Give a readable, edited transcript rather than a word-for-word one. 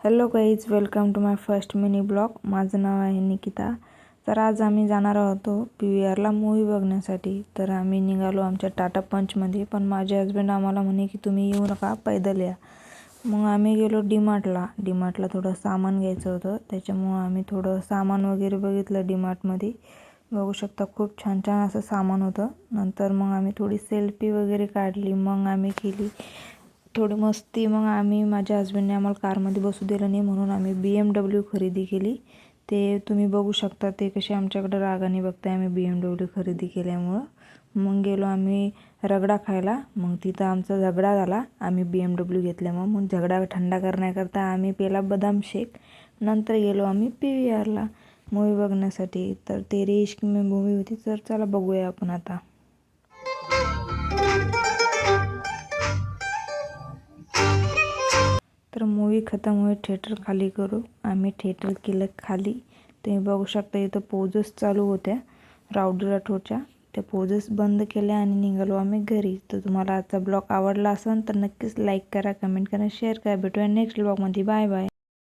Hello guys, welcome to my first mini blog. माझं नाव आहे निकिता. तर आज आम्ही जाणार आहोतो PVRला मूवी बघण्यासाठी. तर आम्ही निघालो आमच्या टाटा पंचमध्ये, पण माझे हस्बंड आम्हाला म्हणे की तुम्ही येऊ नका, पैदल या. मग आम्ही गेलो डीमार्टला थोडं सामान घ्यायचं होतं, त्याच्यामुळं आम्ही थोडं सामान वगैरे बघितलं. डीमार्टमध्ये बघू शकता खूप छान छान असं सामान होतं. नंतर मग आम्ही थोडी सेल्फी वगैरे काढली. मग आम्ही केली थोडी मस्ती. मग आम्ही माझ्या हस्बंडने आम्हाला कारमध्ये बसू दिलं नाही, म्हणून आम्ही BMW खरेदी केली. ते तुम्ही बघू शकता ते कसे आमच्याकडे रागाने बघताय आम्ही BMW खरेदी केल्यामुळं. मग गेलो आम्ही रगडा खायला. मग तिथं आमचा झगडा झाला आम्ही BMW घेतल्यामुळं. मग झगडा थंडा करण्याकरता आम्ही पेला बदाम शेक. नंतर गेलो आम्ही PVRला मूवी बघण्यासाठी. तर तेरे इश्क में मूवी होती. तर चला बघूया आपण आता. तर मूवी खतम हुई, थिएटर खाली करू. आम्ही थिएटर केलं खाली. तुम्ही बघू शकता इथं पोजेस चालू होत्या राऊडी राठोडच्या. त्या पोजेस बंद केल्या आणि निघालो आम्ही घरी. तर तुम्हाला आजचा ब्लॉग आवडला असेल तर नक्कीच लाईक करा, कमेंट करा, शेअर करा. भेटूया नेक्स्ट ब्लॉगमध्ये. Bye bye.